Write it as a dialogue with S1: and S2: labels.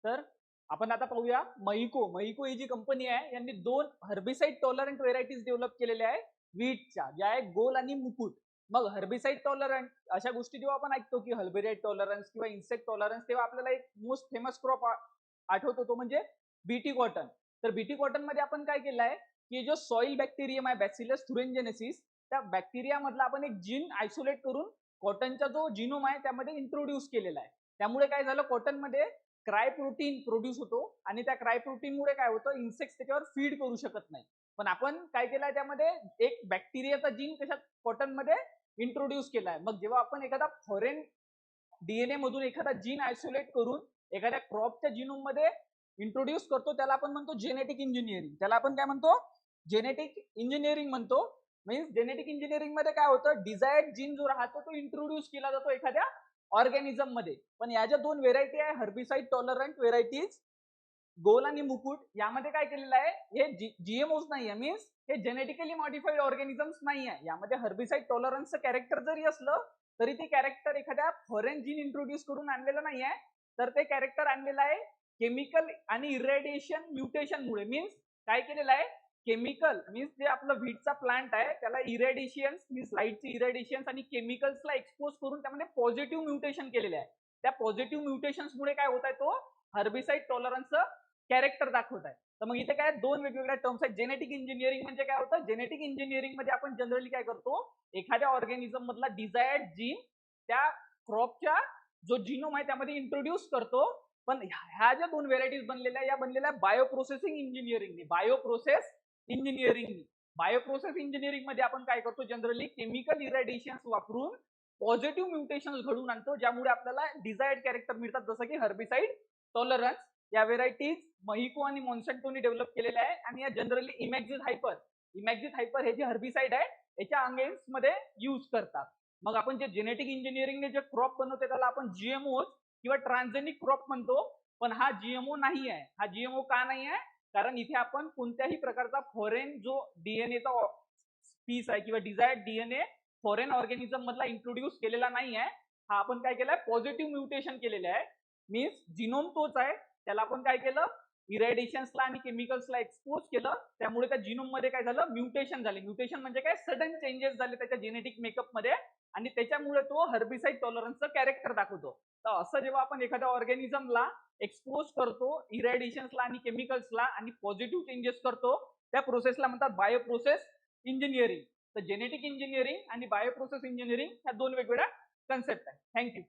S1: तर आपण आता पाहूया महिको ही जी कंपनी आहे यांनी 2 हर्बिसाइड टॉलरंट व्हेरायटीज डेव्हलप केलेल्या आहे व्हीटच्या, ज्या आहे गोल आणि मुकुट. मग हर्बिसाइड टॉलरंट अशा गोष्टी जेव्हा आपण ऐकतो की हर्बिसाइड टॉलरन्स किंवा इन्सेक्ट टॉलरन्स, तेव्हा आपल्याला एक मोस्ट फेमस क्रॉप आठवतो, तो म्हणजे बीटी कॉटन. तर बीटी कॉटन मध्ये आपण काय केलं आहे की जो सॉइल बॅक्टेरियम आहे बॅसिलस थुरेंजेनेसिस, त्या बॅक्टेरिया मधला आपण एक जीन आयसोलेट करून कॉटनचा जो जिनोम आहे त्यामध्ये इंट्रोड्यूस केलेला आहे. त्यामुळे काय झालं, कॉटनमध्ये क्राय प्रोटीन प्रोड्यूस होतो आणि त्या क्राय प्रोटीनमुळे काय होतं, इन्सेक्ट त्याच्यावर फीड करू शकत नाही. पण आपण काय केलंय, त्यामध्ये एक बॅक्टेरियाचा जीन कशात कॉटनमध्ये इंट्रोड्यूस केलाय. मग जेव्हा आपण एखादा फॉरेन डीएनए मधून एखादा जीन आयसोलेट करून एखाद्या क्रॉपच्या जिनोम मध्ये इंट्रोड्यूस करतो, त्याला आपण म्हणतो जेनेटिक इंजिनिअरिंग. त्याला आपण काय म्हणतो, जेनेटिक इंजिनिअरिंग म्हणतो. मीन्स जेनेटिक इंजिनिअरिंग मध्ये काय होतं, डिझायर्ड जीन जो राहतो तो इंट्रोड्यूस केला जातो एखाद्या ऑर्गॅनिझम मध्ये. पण या ज्या 2 व्हेरायटी आहे हर्बिसाइड टॉलरंट व्हेरायटीज गोल आणि मुकुट, यामध्ये काय केलेलं आहे, हे जीएमओज नाही आहे. मीन्स हे जेनेटिकली मॉडिफाईड ऑर्गॅनिझम्स नाही आहे. यामध्ये हर्बिसाइड टॉलरन्सचं कॅरेक्टर जरी असलं तरी ते कॅरेक्टर एखाद्या फॉरेन जीन इंट्रोड्यूस करून आणलेलं नाही आहे, तर ते कॅरेक्टर आणलेलं आहे केमिकल आणि इरेडिएशन म्युटेशनमुळे. मीन्स काय केलेलं आहे, केमिकल मीन्स जे आपलं व्हीटचा प्लांट आहे त्याला इरेडिएशन मीन्स लाईटचे इरेडिएशन आणि केमिकल्सला एक्सपोज करून त्यामध्ये पॉझिटिव्ह म्युटेशन केलेले आहे. त्या पॉझिटिव्ह म्युटेशन्समुळे काय होत आहे, तो हर्बिसाइड टॉलरन्सचं कॅरेक्टर दाखवत आहे. तर मग इथे काय 2 वेगवेगळ्या टर्म्स आहेत. जेनेटिक इंजिनिअरिंग म्हणजे काय होतं, जेनेटिक इंजिनिअरिंग मध्ये आपण जनरली काय करतो, एखाद्या ऑर्गॅनिझम मधला डिझायर्ड जीन त्या क्रॉपच्या जो जिनोम आहे त्यामध्ये इंट्रोड्यूस करतो. पण ह्या ज्या 2 व्हेरायटीज बनलेल्या या बनलेल्या बायोप्रोसेसिंग इंजिनिअरिंगनी. बायोप्रोसेस इंजिनिअरिंग मध्ये आपण काय करतो, जनरली केमिकल इरेडिएशन्स वापरून पॉझिटिव्ह म्युटेशन्स घडून आणतो, ज्यामुळे आपल्याला डिझायर्ड कॅरेक्टर मिळतात, जसं की हर्बिसाइड टॉलरन्स. या व्हेरायटीज महिको आणि मॉन्सॅन्टोनी डेव्हलप केलेल्या आहे आणि या जनरली इमॅक्झिस हायपर हे जे हर्बिसाइड आहे याच्या अगेन्स्ट मध्ये यूज करतात. मग आपण जे जेनेटिक इंजिनिअरिंगने जे क्रॉप बनवते त्याला आपण जीएमओ किंवा ट्रान्सजेनिक क्रॉप म्हणतो. पण हा जीएमओ नाही आहे. हा जीएमओ का नाही आहे, कारण इथे आपण कोणत्याही प्रकारचा फॉरेन जो डीएनएचा पीस आहे किंवा डिझायर्ड डीएनए फॉरेन ऑर्गॅनिझम मधला इंट्रोड्यूस केलेला नाही आहे. हा आपण काय केलाय, पॉझिटिव्ह म्युटेशन केलेले आहे. मीन्स जिनोम तोच आहे, त्याला आपण काय केलं, इरेडिएशन्सला आणि केमिकल्सला एक्सपोज केलं. त्यामुळे त्या जिनोम मध्ये काय झालं, म्युटेशन झाले. म्युटेशन म्हणजे काय, सडन चेंजेस झाले त्याच्या जेनेटिक मेकअप मध्ये आणि त्याच्यामुळे तो हर्बिसाइड टॉलरन्सचं कॅरेक्टर दाखवतो. तर असं जेव्हा आपण एखाद्या ऑर्गॅनिझमला एक्सपोज करतो इरेडिएशन्सला आणि केमिकल्सला आणि पॉझिटिव्ह चेंजेस करतो, त्या प्रोसेसला म्हणतात बायोप्रोसेस इंजिनिअरिंग. तर जेनेटिक इंजिनिअरिंग आणि बायोप्रोसेस इंजिनिअरिंग ह्या 2 वेगवेगळ्या कन्सेप्ट आहेत. थँक्यू.